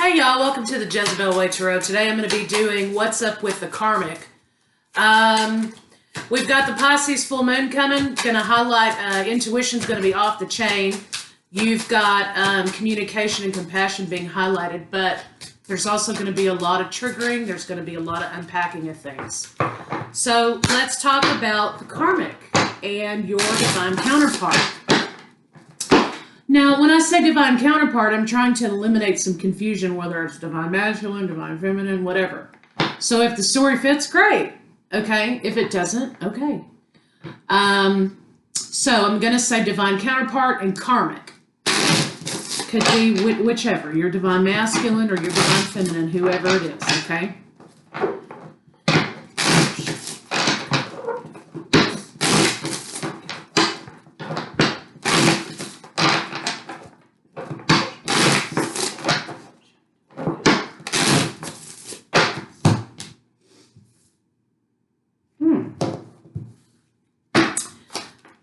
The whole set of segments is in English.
Hey y'all, welcome to the Jezebel Way Tarot. Today I'm going to be doing What's Up with the Karmic. We've got the Pisces full moon coming. Going to highlight intuition's going to be off the chain. You've got communication and compassion being highlighted, but there's also going to be a lot of triggering. There's going to be a lot of unpacking of things. So let's talk about the Karmic and your divine counterpart. Now, when I say divine counterpart, I'm trying to eliminate some confusion, whether it's divine masculine, divine feminine, whatever. So if the story fits, great. Okay. If it doesn't, okay. So I'm going to say divine counterpart and karmic. Could be whichever, your divine masculine or your divine feminine, whoever it is, okay?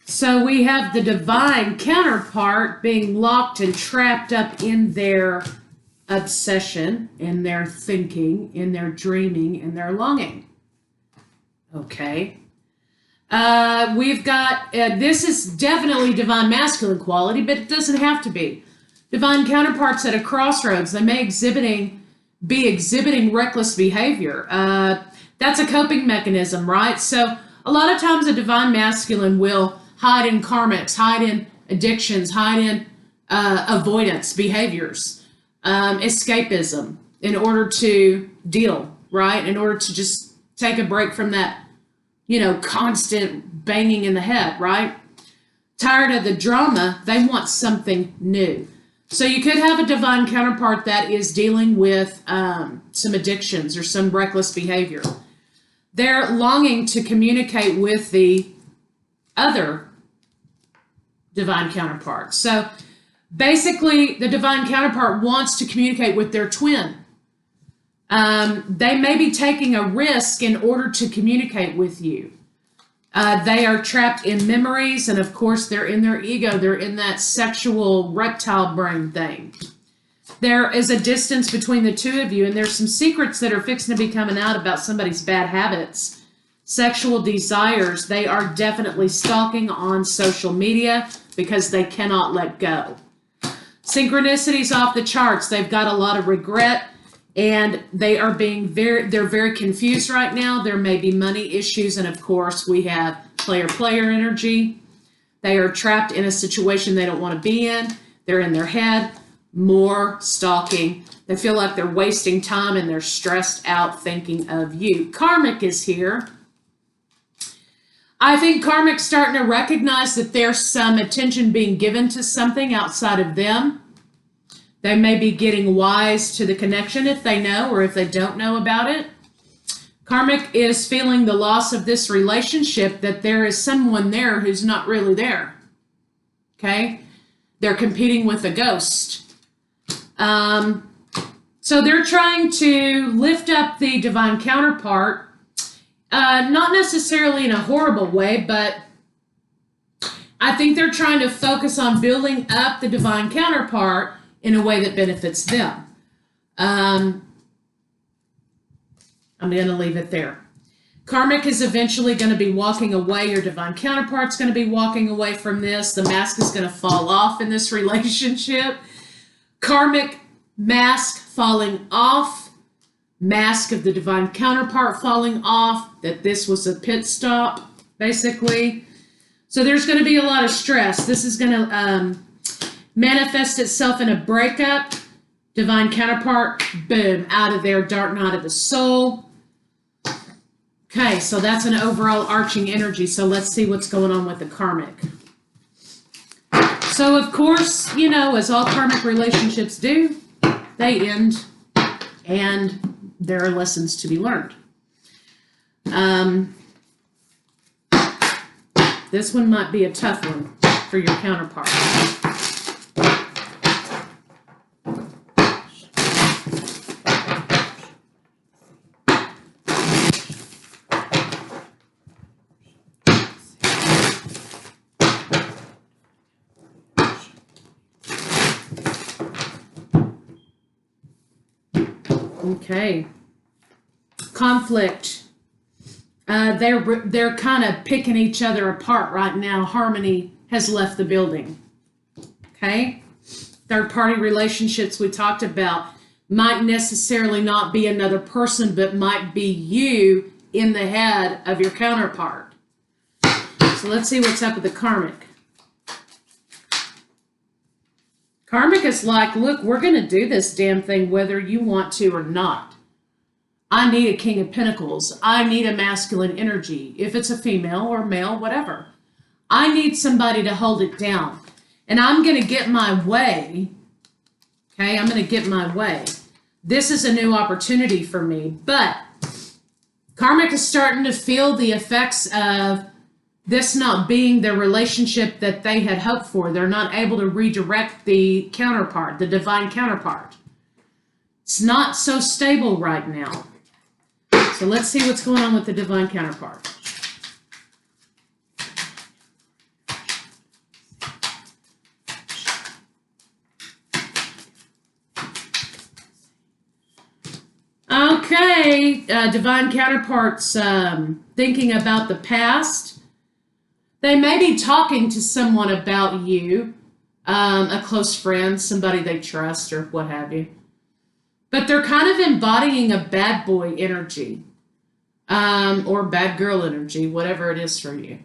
So we have the divine counterpart being locked and trapped up in their obsession, in their thinking, in their dreaming, in their longing. Okay. We've got, this is definitely divine masculine quality, but it doesn't have to be. Divine counterparts at a crossroads, they may be exhibiting reckless behavior. That's a coping mechanism, right? So a lot of times a divine masculine will hide in karmics, hide in addictions, hide in avoidance behaviors, escapism, in order to deal, right? In order to just take a break from that, constant banging in the head, right? Tired of the drama, they want something new. So you could have a divine counterpart that is dealing with some addictions or some reckless behavior. They're longing to communicate with the other divine counterpart. So basically, the divine counterpart wants to communicate with their twin. They may be taking a risk in order to communicate with you. They are trapped in memories, and of course, they're in their ego. They're in that sexual reptile brain thing. There is a distance between the two of you, and there's some secrets that are fixing to be coming out about somebody's bad habits, sexual desires. They are definitely stalking on social media because they cannot let go. Synchronicities off the charts. They've got a lot of regret, and they are they're very confused right now. There may be money issues, and of course we have player energy. They are trapped in a situation they don't want to be in. They're in their head. More stalking. They feel like they're wasting time, and they're stressed out thinking of you. Karmic is here. I think Karmic's starting to recognize that there's some attention being given to something outside of them. They may be getting wise to the connection if they know or if they don't know about it. Karmic is feeling the loss of this relationship, that there is someone there who's not really there. Okay? They're competing with a ghost. So they're trying to lift up the divine counterpart. Not necessarily in a horrible way, but I think they're trying to focus on building up the divine counterpart in a way that benefits them. I'm going to leave it there. Karmic is eventually going to be walking away. Your divine counterpart's going to be walking away from this. The mask is going to fall off in this relationship. Karmic mask falling off. Mask of the divine counterpart falling off, that this was a pit stop, basically. So there's going to be a lot of stress. This is going to manifest itself in a breakup. Divine counterpart, boom, out of there, dark night of the soul. Okay, so that's an overall arching energy. So let's see what's going on with the karmic. So, of course, as all karmic relationships do, they end, and there are lessons to be learned. This one might be a tough one for your counterpart. Okay. Conflict. They're kind of picking each other apart right now. Harmony has left the building. Okay. Third party relationships we talked about might necessarily not be another person, but might be you in the head of your counterpart. So let's see what's up with the karmic. Karmic is like, look, we're going to do this damn thing whether you want to or not. I need a King of Pentacles. I need a masculine energy. If it's a female or male, whatever. I need somebody to hold it down. And I'm going to get my way. Okay, I'm going to get my way. This is a new opportunity for me. But Karmic is starting to feel the effects of this not being the relationship that they had hoped for. They're not able to redirect the counterpart, the divine counterpart. It's not so stable right now. So let's see what's going on with the divine counterpart. Okay, divine counterparts thinking about the past. They may be talking to someone about you, a close friend, somebody they trust or what have you. But they're kind of embodying a bad boy energy or bad girl energy, whatever it is for you.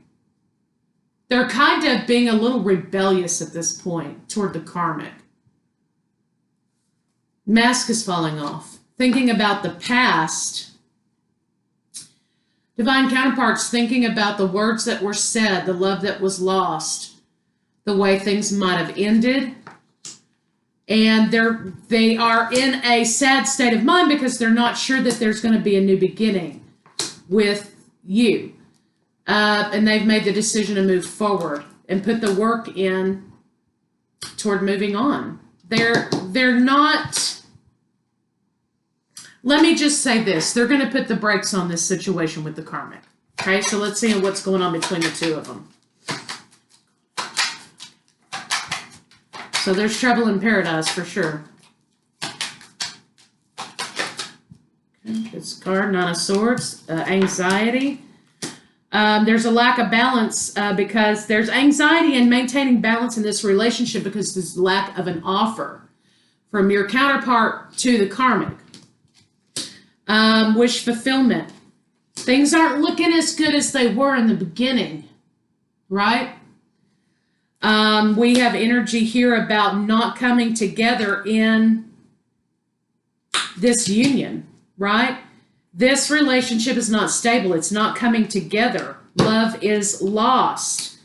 They're kind of being a little rebellious at this point toward the karmic. Mask is falling off. Thinking about the past. Divine counterparts thinking about the words that were said, the love that was lost, the way things might have ended. And they are in a sad state of mind because they're not sure that there's going to be a new beginning with you. And they've made the decision to move forward and put the work in toward moving on. They're not... Let me just say this. They're going to put the brakes on this situation with the karmic. Okay, so let's see what's going on between the two of them. So there's trouble in paradise for sure. Okay, this card, Nine of Swords, anxiety. There's a lack of balance because there's anxiety in maintaining balance in this relationship because there's lack of an offer from your counterpart to the karmic. Wish fulfillment. Things aren't looking as good as they were in the beginning, right? We have energy here about not coming together in this union, right? This relationship is not stable. It's not coming together. Love is lost.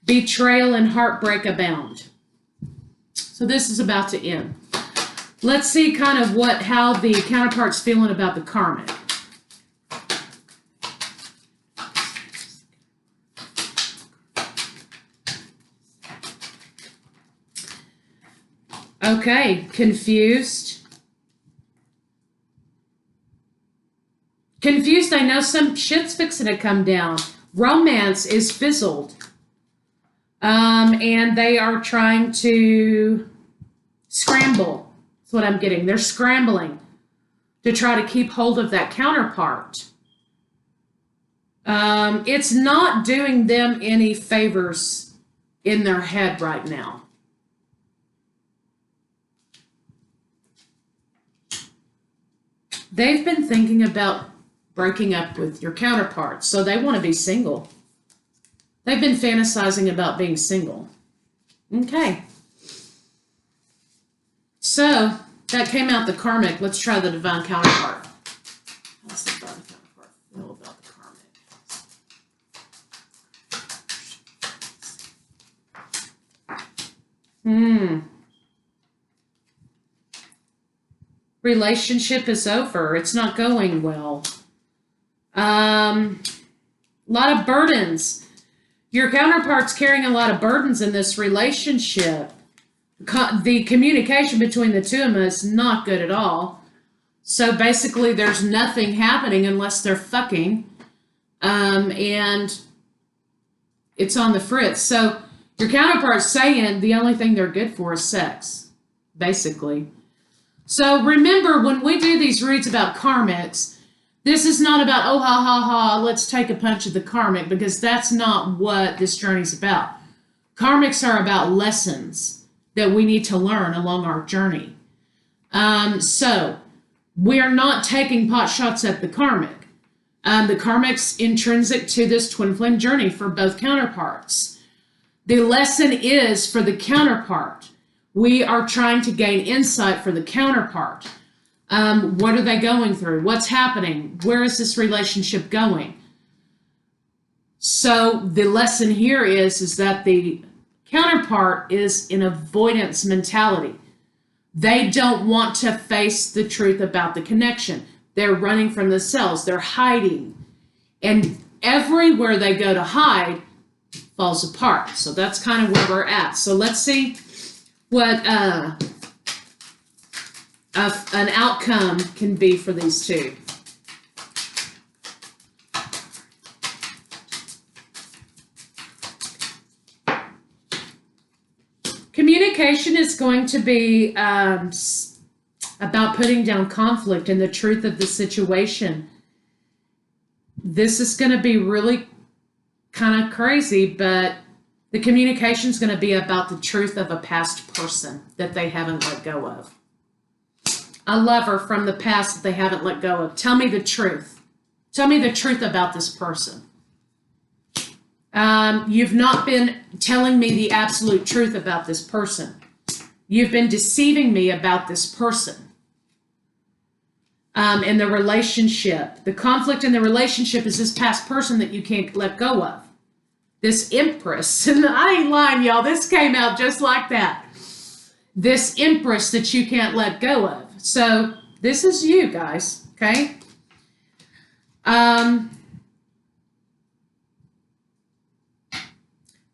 Betrayal and heartbreak abound. So this is about to end. Let's see kind of how the counterpart's feeling about the karmic. Okay, confused. Confused, I know some shit's fixing to come down. Romance is fizzled. And they are trying to scramble. That's what I'm getting. They're scrambling to try to keep hold of that counterpart. It's not doing them any favors in their head right now. They've been thinking about breaking up with your counterpart, so they want to be single. They've been fantasizing about being single. Okay. So, that came out the karmic. Let's try the divine counterpart. How's the divine counterpart feel about the karmic? Relationship is over. It's not going well. A lot of burdens. Your counterpart's carrying a lot of burdens in this relationship. The communication between the two of them is not good at all. So basically there's nothing happening unless they're fucking. And it's on the fritz. So your counterpart's saying the only thing they're good for is sex, basically. So remember, when we do these reads about karmics, this is not about, oh, ha, ha, ha, let's take a punch at the karmic, because that's not what this journey's about. Karmics are about lessons that we need to learn along our journey. So we are not taking pot shots at the karmic. The karmic's intrinsic to this twin flame journey for both counterparts. The lesson is for the counterpart. We are trying to gain insight for the counterpart. What are they going through? What's happening? Where is this relationship going? So the lesson here is that the counterpart is in avoidance mentality. They don't want to face the truth about the connection. They're running from themselves. They're hiding. And everywhere they go to hide falls apart. So that's kind of where we're at. So let's see what an outcome can be for these two. Communication is going to be about putting down conflict and the truth of the situation. This is going to be really kind of crazy, but the communication is going to be about the truth of a past person that they haven't let go of. A lover from the past that they haven't let go of. Tell me the truth. Tell me the truth about this person. You've not been telling me the absolute truth about this person. You've been deceiving me about this person. In the relationship. The conflict in the relationship is this past person that you can't let go of. This Empress, and I ain't lying, y'all, this came out just like that. This Empress that you can't let go of. So this is you guys, okay?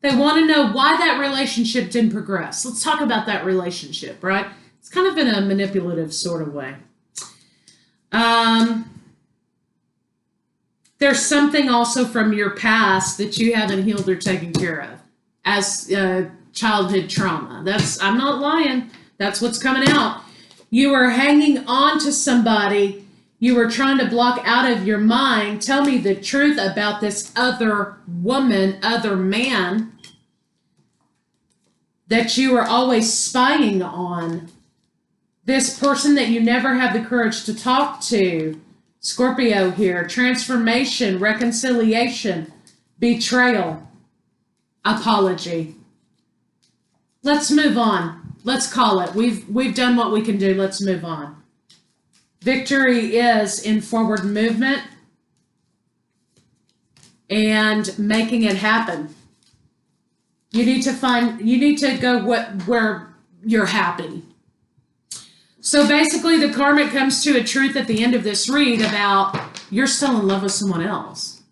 They want to know why that relationship didn't progress. Let's talk about that relationship, right? It's kind of in a manipulative sort of way. There's something also from your past that you haven't healed or taken care of as childhood trauma. I'm not lying. That's what's coming out. You were hanging on to somebody. You were trying to block out of your mind. Tell me the truth about this other woman, other man that you were always spying on. This person that you never have the courage to talk to. Scorpio here. Transformation, reconciliation, betrayal, apology. Let's move on. Let's call it. We've done what we can do. Let's move on. Victory is in forward movement and making it happen. You need to go where you're happy. So basically the karmic comes to a truth at the end of this read about you're still in love with someone else.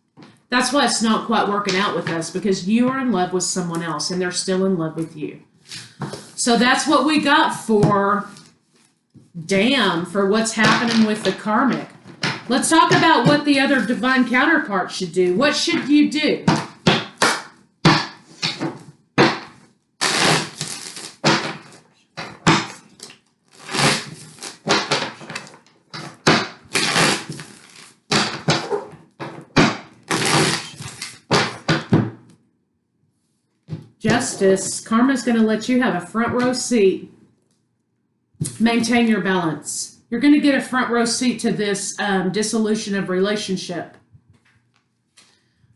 That's why it's not quite working out with us, because you are in love with someone else and they're still in love with you. So that's what we got for what's happening with the karmic. Let's talk about what the other divine counterpart should do. What should you do? Justice. Karma's going to let you have a front row seat. Maintain your balance. You're going to get a front row seat to this dissolution of relationship.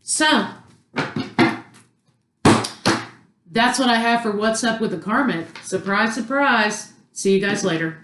So, that's what I have for What's Up with the Karmic. Surprise, surprise. See you guys later.